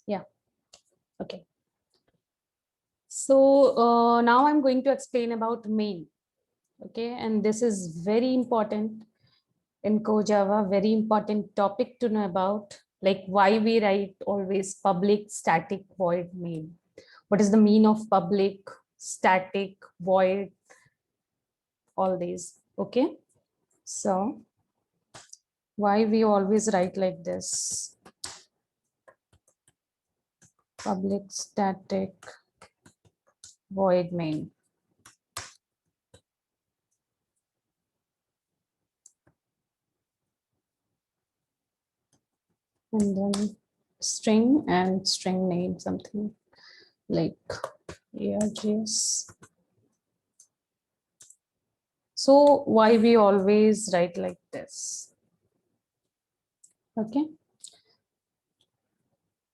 Yeah. Okay. So now I'm going to explain about main. Okay, and this is very important in CoJava, very important topic to know about, like why we write always public static void main. What is the mean of public static void, all these. Okay, so why we always write like this, public static void main. And then string and string name, something like args. So why we always write like this? Okay.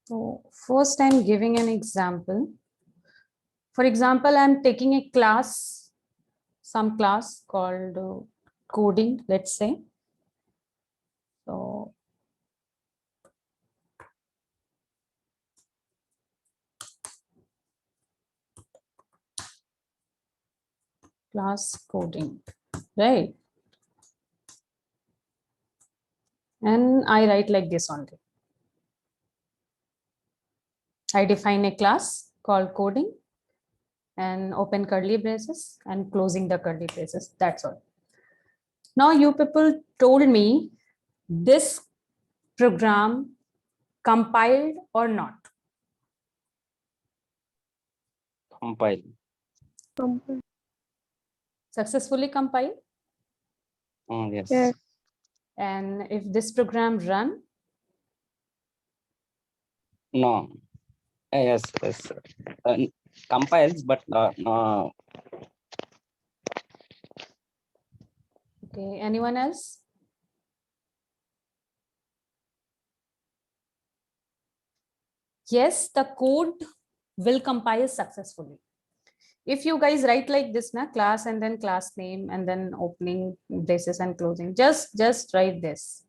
So first I'm giving an example. For example, I'm taking a class, some class called coding, let's say. So class coding, right? And I write like this only. I define a class called coding and open curly braces and closing the curly braces. That's all. Now you people told me this program compiled or not? Compile. Successfully compiled. Yes. Yes. And if this program run, No. Yes. Yes. Compiles, but no. okay, anyone else? Yes, the code will compile successfully. If you guys write like this, na, class and then class name and then opening braces and closing, just write this.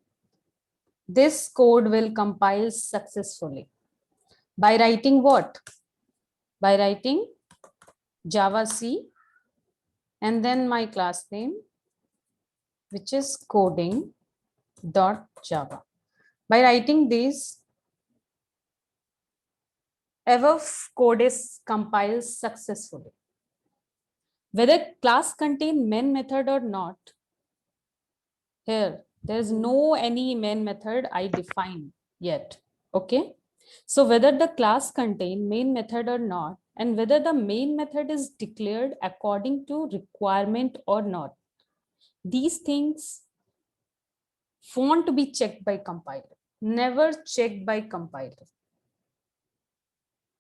This code will compile successfully. By writing what? By writing Java C and then my class name, which is coding.java. By writing these, above code is compiled successfully. Whether class contain main method or not, here there's no any main method I define yet. Okay, so whether the class contain main method or not, and whether the main method is declared according to requirement or not, these things won't be checked by compiler, never checked by compiler.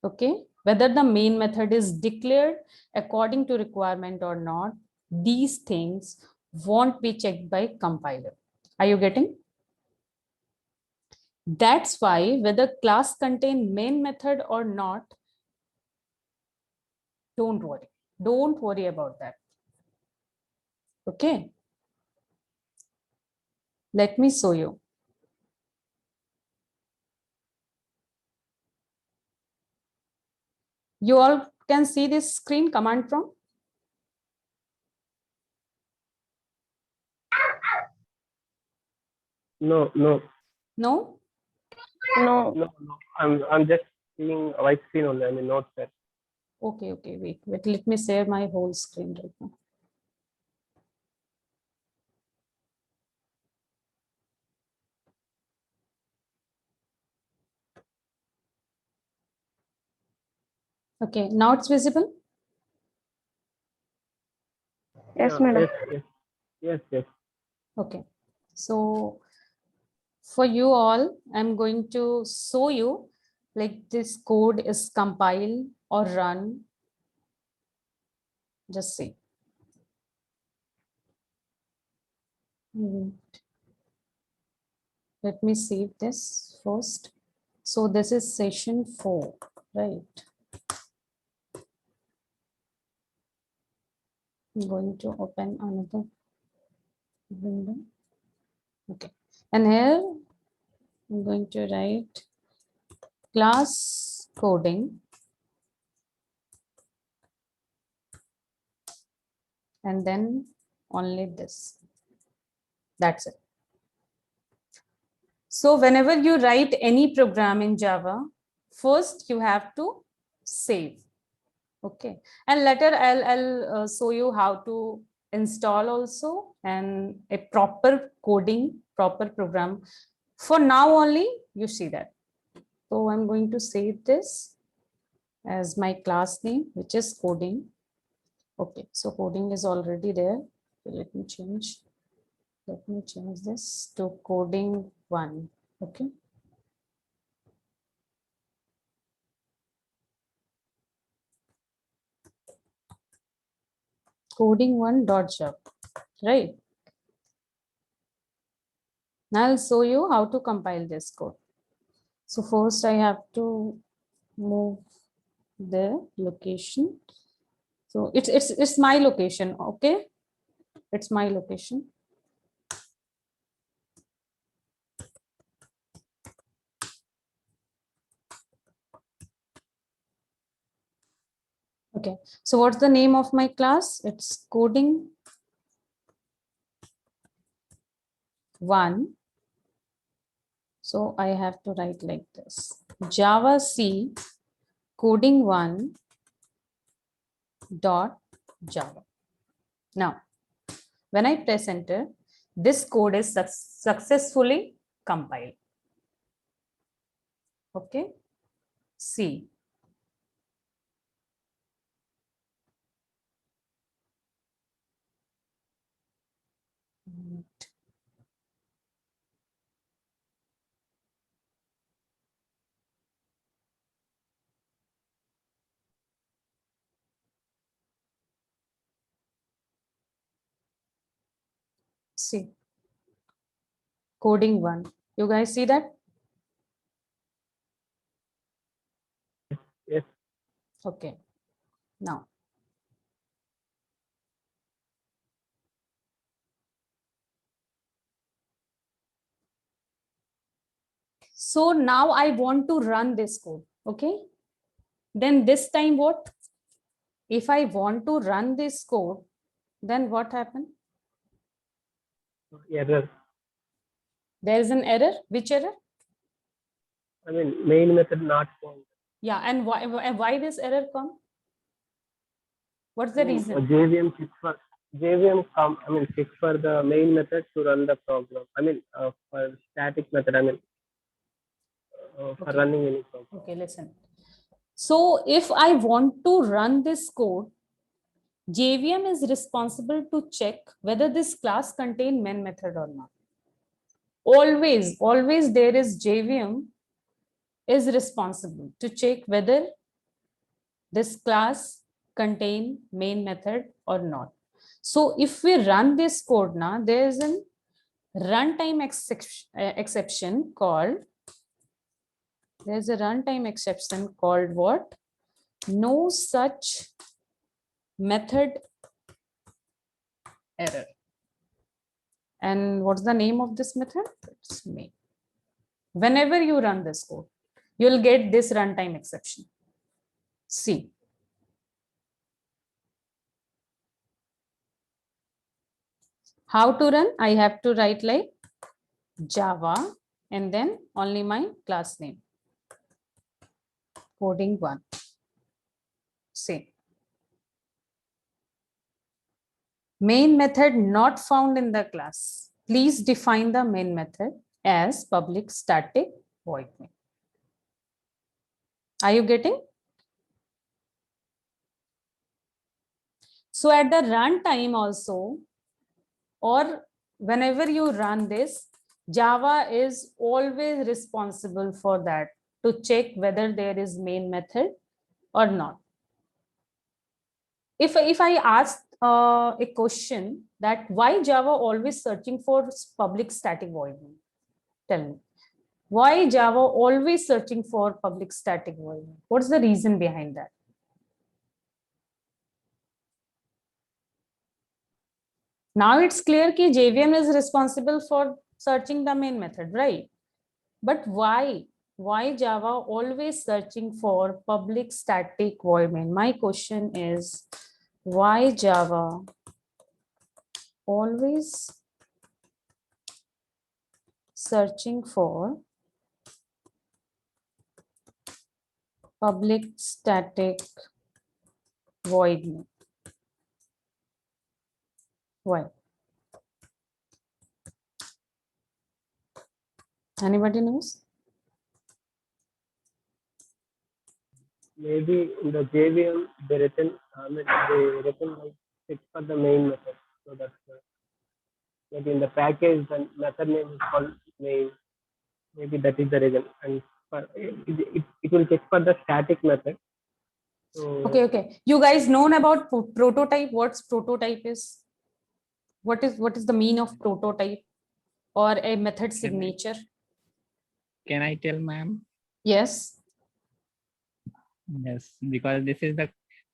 Okay, whether the main method is declared according to requirement or not, these things won't be checked by compiler. Are you getting? That's why whether class contain main method or not, don't worry about that. Okay, let me show you. You all can see this screen command prompt. No. No. No. I'm just seeing a white screen only. I mean, not that. Okay, wait, let me share my whole screen right now. Okay, now it's visible. Yes, Yeah, madam. Yes. Okay, so for you all, I'm going to show you like this code is compiled or run. Just see. Let me save this first. So this is session 4, right? I'm going to open another window. Okay, and here I'm going to write class coding, and then only this. That's it. So whenever you write any program in Java, first you have to save. Okay, and later I'll show you how to install also, and a proper coding, proper program. For now only you see that. So I'm going to save this as my class name, which is coding. Okay, so coding is already there. So let me change this to coding 1. Okay. Coding1.java, right? Now I'll show you how to compile this code. So first I have to move the location. So it's my location. Okay, it's my location. Okay, so what's the name of my class? It's coding 1. So I have to write like this: Java C coding 1 dot Java. Now, when I press enter, this code is successfully compiled. Okay, C. C. Coding 1. You guys see that? Yes. Okay. Now, so now I want to run this code. Okay. Then this time what? If I want to run this code, then what happened? Error. There is an error. Which error? I mean, main method not found. Yeah, and why this error come? What's the reason? JVM fix for fix for the main method to run the program. I mean, for static method. I mean, for Okay. running any program. Okay, listen. So if I want to run this code, JVM is responsible to check whether this class contain main method or not. Always there is JVM is responsible to check whether this class contain main method or not. So if we run this code now, there is a runtime exception called, there's a runtime exception called what? No such method error. And what's the name of this method? It's main. Whenever you run this code, you'll get this runtime exception. C. How to run? I have to write like Java and then only my class name. Coding 1. C. Main method not found in the class. Please define the main method as public static void main. Are you getting? So at the runtime also, or whenever you run this, Java is always responsible for that, to check whether there is main method or not. If I ask a question that why Java always searching for public static void main, tell me. Why Java always searching for public static void main? What's the reason behind that? Now it's clear that JVM is responsible for searching the main method, right? But why? why Java always searching for public static void main? My question is, why Java always searching for public static void main? Why? Anybody knows? Maybe in the JVM they written, they written like fix for the main method. So that's maybe in the package the method name is called main. Maybe that is the reason. And it will check for the static method. So Okay. You guys known about prototype? What's prototype is? What is the mean of prototype or a method signature? Can I tell, ma'am? Yes. Yes, because this is the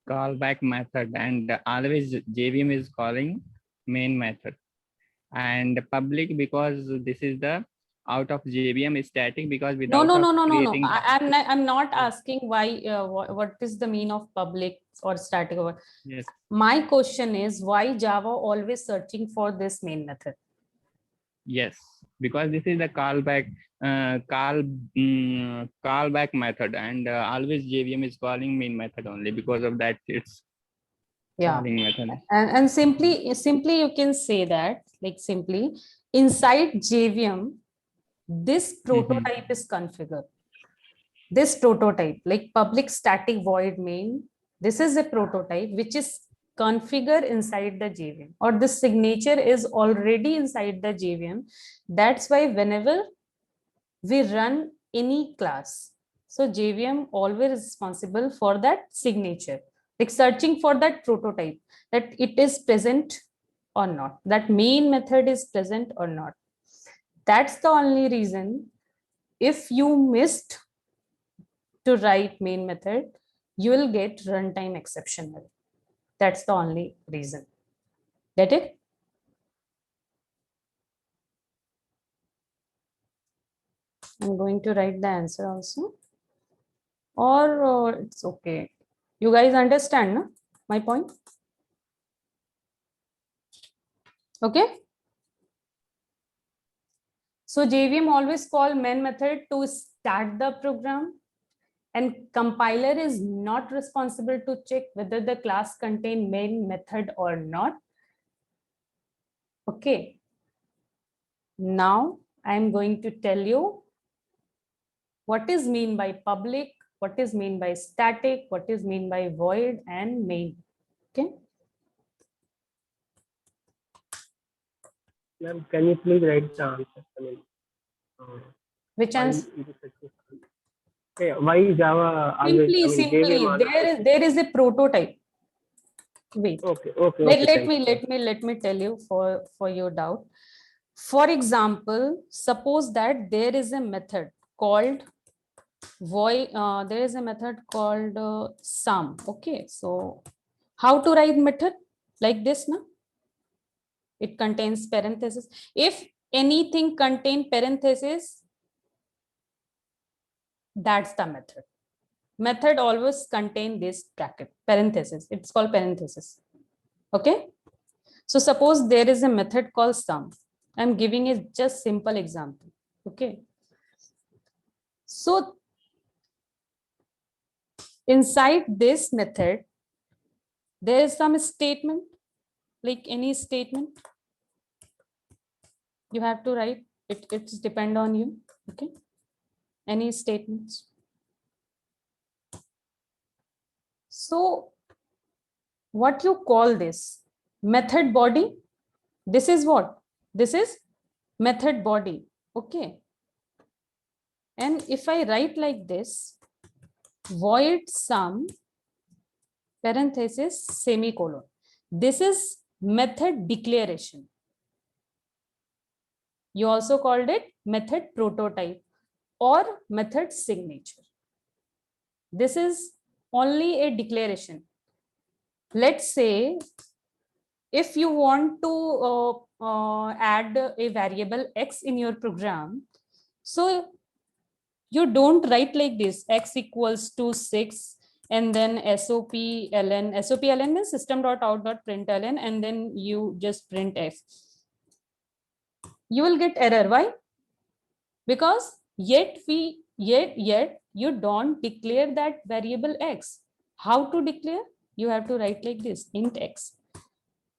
callback method, and always JVM is calling main method, and public because this is the out of JVM is static because without No. creating I'm not asking why. What is the mean of public or static? yes, My question is, why Java always searching for this main method? yes, because this is the callback callback method, and always JVM is calling main method only. Because of that, it's Yeah. calling method. And simply you can say that, like, simply inside JVM, this prototype is configured. This prototype, like public static void main, this is a prototype which is configured inside the JVM, or the signature is already inside the JVM. That's why whenever we run any class, so JVM always responsible for that signature, like searching for that prototype, that it is present or not, that main method is present or not. That's the only reason. If you missed to write main method, you will get runtime exception error. That's the only reason. Get it? I'm going to write the answer also, or it's okay. You guys understand, no? My point? Okay. So JVM always call main method to start the program, and compiler is not responsible to check whether the class contain main method or not. Okay. Now I'm going to tell you what is mean by public, what is mean by static, what is mean by void and main. Okay. ma'am, can you please write the answer? I mean, Which why answer? it is such a- Okay, why Java always? I mean, JVM always. There is a prototype. Wait. Okay. Let me tell you for your doubt. For example, suppose that there is a method called void. There is a method called sum. Okay, so how to write method like this now? It contains parenthesis. If anything contain parenthesis, that's the method. Method always contain this bracket, parenthesis. It's called parenthesis. Okay. So suppose there is a method called sum. I'm giving a just simple example. Okay. So inside this method, there is some statement, like any statement. You have to write it. It's depend on you. Okay. Any statements. So what you call this? Method body. This is what? This is method body. Okay. And if I write like this, void sum parenthesis semicolon, this is method declaration. You also called it method prototype or method signature. This is only a declaration. Let's say if you want to add a variable x in your program, so you don't write like this, x equals to 6, and then SOPLN means system.out.println, and then you just print x. You will get error. Why? Because yet you don't declare that variable x. How to declare? You have to write like this, int x.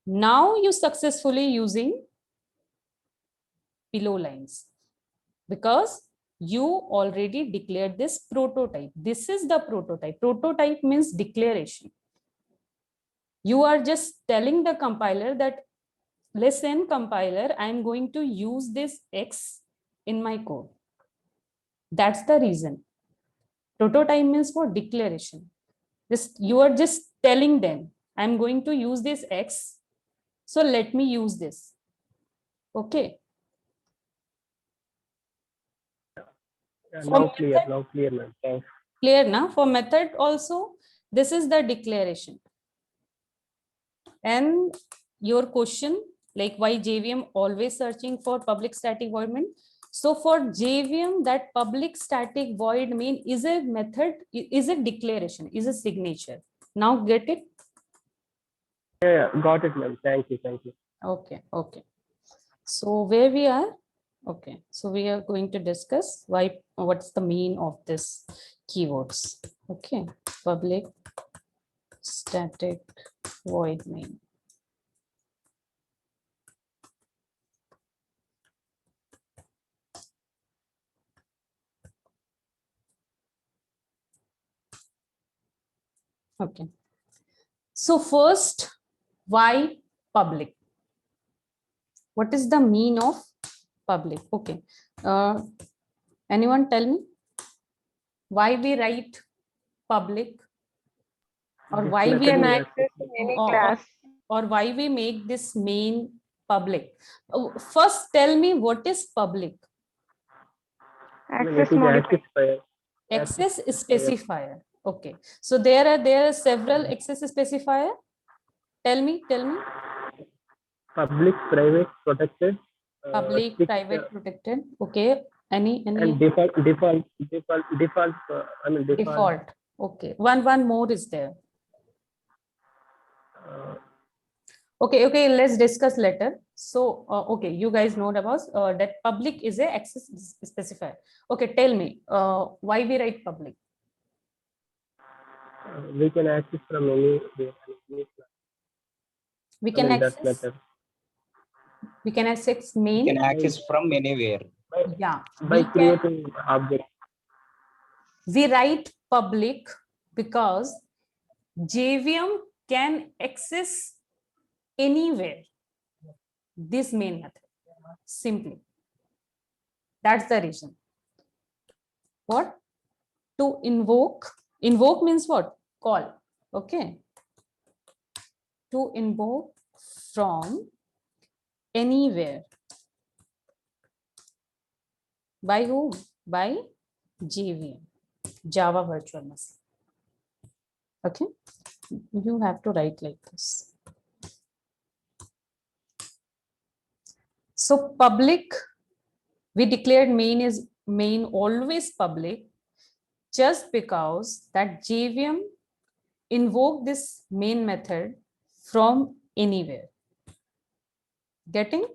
Now you successfully using below lines, because you already declared this prototype. This is the prototype. Prototype means declaration. You are just telling the compiler that, listen compiler, I am going to use this x in my code. That's the reason. Prototype means for declaration. This, you are just telling them, I'm going to use this x, so let me use this. Okay. Now clear, ma'am. Thanks. Clear now? For method also, this is the declaration. And your question, like why JVM always searching for public static void main? So for JVM, that public static void main is a method, is a declaration, is a signature. Now get it? Yeah, got it, ma'am. Thank you. Okay, okay. So where we are? Okay, so we are going to discuss why, what's the meaning of this keywords. Okay, public static void main. Okay. So first, why public? What is the mean of public? Okay. Anyone tell me why we write public, or This why we method are will not, access Any or- class. or why we make this main public? First, tell me what is public? Access it is modifier. access Access specifier. Okay. So there are several access specifier. Tell me. public, private, protected, Public, strict, private, protected. Okay. Any and default. default. Okay. One more is there. Uh, Okay, let's discuss later. So, okay, you guys know about that public is a access specifier. Okay, tell me why we write public. we can access from any class. We can that access. method. We can access You main. can access from anywhere. Yeah. By creating object. We write public because JVM can access anywhere this main method. Simply. That's the reason. What? To invoke. Invoke means what? Call. Okay. To invoke from anywhere. By whom? By JVM, Java Virtual Machine. Okay. You have to write like this. So public, we declared main always public, just because that JVM invoke this main method from anywhere. Getting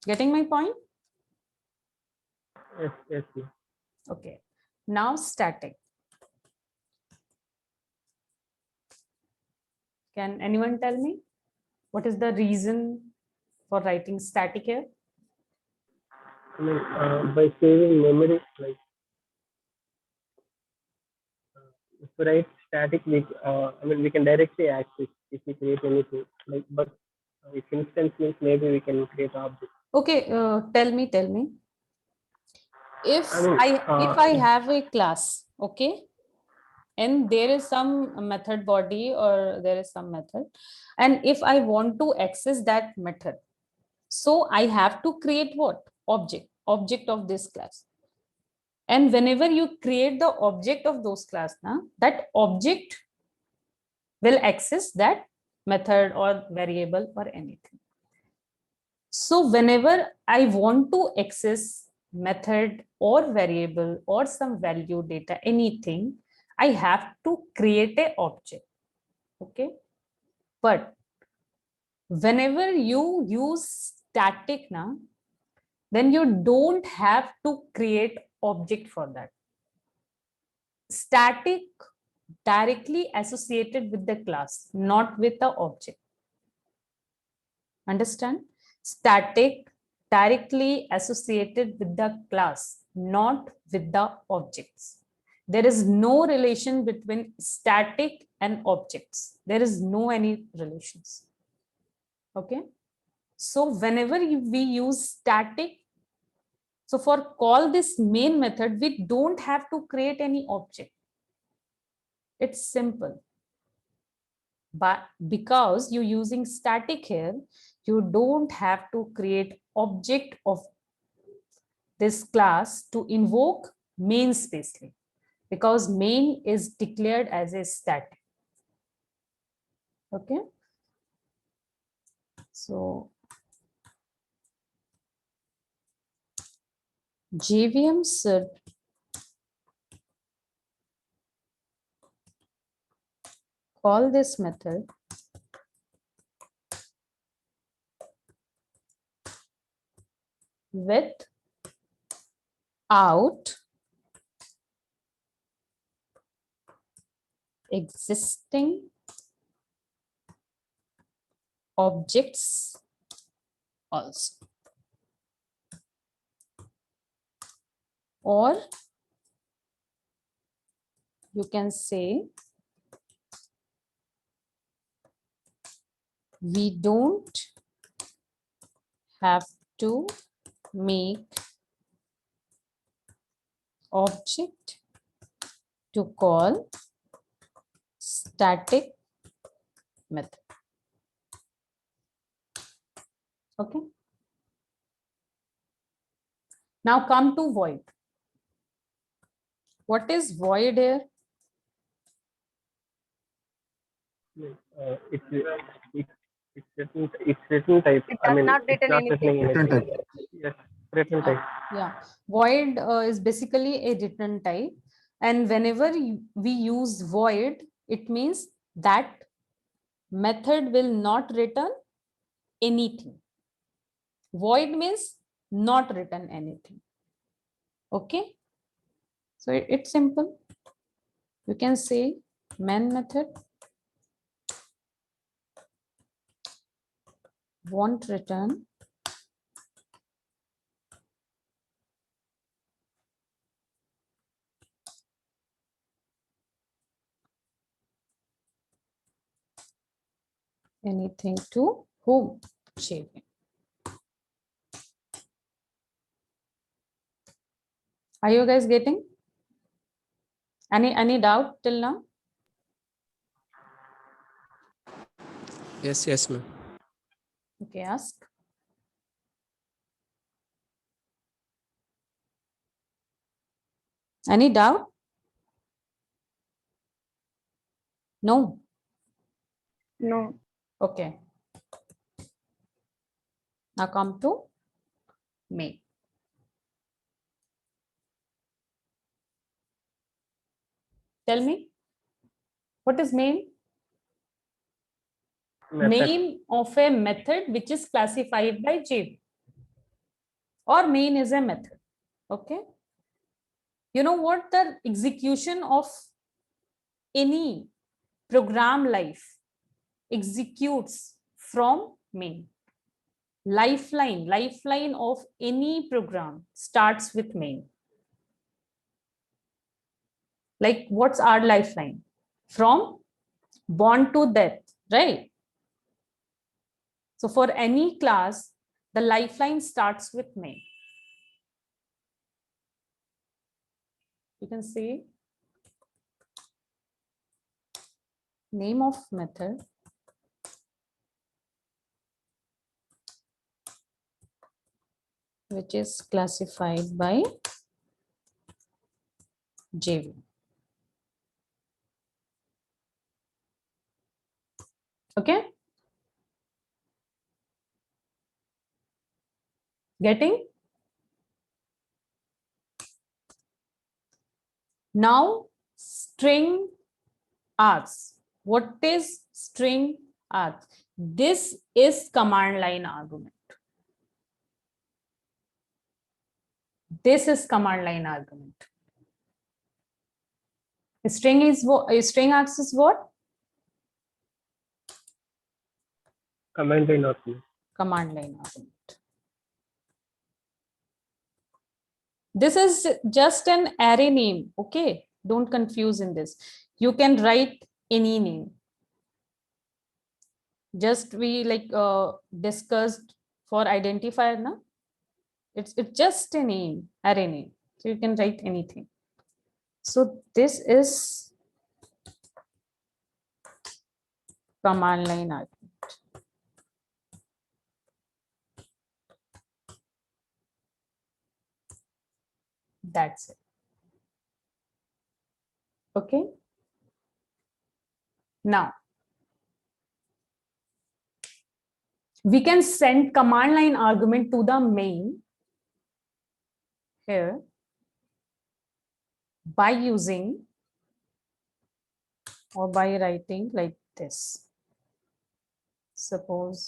my point? Yes. Okay. Now static. Can anyone tell me what is the reason for writing static here? By saving memory, like if we write static, we can directly access if we create anything. Like, but if instance means maybe we can create object. Okay, tell me. If if I have a class, okay, and there is some method body or there is some method, and if I want to access that method, so I have to create what? Object of this class. And whenever you create the object of those class, that object will access that method or variable or anything. So whenever I want to access method or variable or some value data, anything, I have to create a object. Okay. But whenever you use static now, then you don't have to create object for that. Static directly associated with the class, not with the object. Understand? Static directly associated with the class, not with the objects. There is no relation between static and objects. There is no any relations. Okay. So whenever we use static, so for call this main method, we don't have to create any object. It's simple. But because you're using static here, you don't have to create object of this class to invoke main spacely, because main is declared as a static. Okay. So JVM should call this method with out existing objects also, or you can say we don't have to make object to call static method. Okay. Now come to void. What is void here? It's written type. It I does mean, not it's return not anything. returning Return anything. type. Yes, written type. Yeah, void is basically a return type, and whenever we use void, it means that method will not return anything. Void means not return anything. Okay, so it's simple. You can say main method won't return anything to whom? JVM. Are you guys getting? Any doubt till now? Yes, ma'am. Okay, ask. Any doubt? No. No. Okay. Now come to main. Tell me, what is main? Method. Name of a method which is classified by JVM, or main is a method. Okay. You know what? The execution of any program life executes from main. Lifeline of any program starts with main. Like, what's our lifeline? From born to death, right? So for any class, the lifeline starts with main. You can say name of method which is classified by JVM. Okay. Getting? Now string args. What is string args? This is command line argument. This is command line argument. String is what? String args is what? Command line argument. Command line argument. This is just an array name. Okay, don't confuse in this. You can write any name. Just we like discussed for identifier, na? It's just a name, array name. So you can write anything. So this is command line argument. That's it. Okay. Now we can send command line argument to the main here by using or by writing like this. Suppose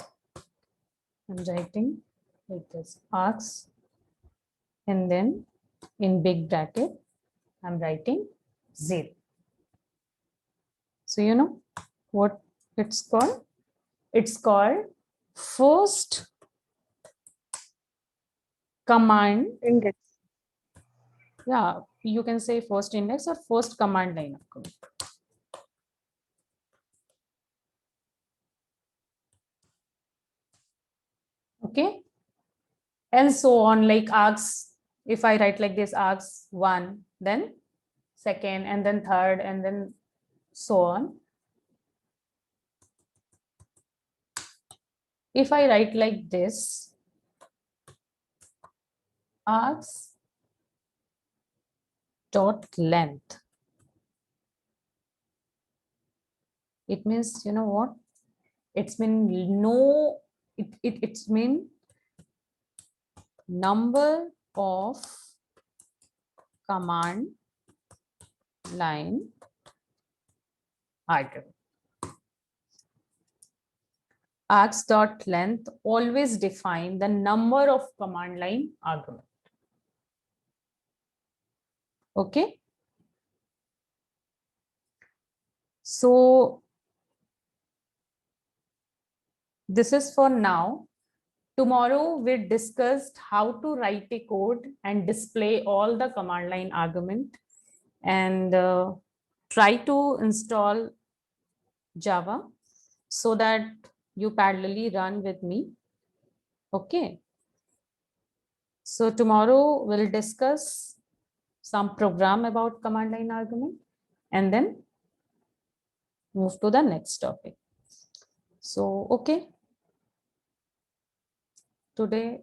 I'm writing like this, args, and then in big bracket I'm writing 0. So you know what it's called? It's called first command. Index. Yeah, you can say first index or first command line argument. Okay, and so on, like args. If I write like this, args 1, then second, and then third, and then so on. If I write like this, args dot length, it means, you know what? It's mean no, it's mean number of command line argument. Args dot length always define the number of command line argument. Okay. So this is for now. Tomorrow we discussed how to write a code and display all the command line argument, and try to install Java so that you parallelly run with me. Okay. So tomorrow we'll discuss some program about command line argument and then move to the next topic. So, okay. Today,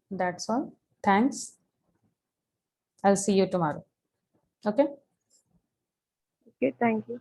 that's all. Thanks. I'll see you tomorrow. Okay. Okay, thank you.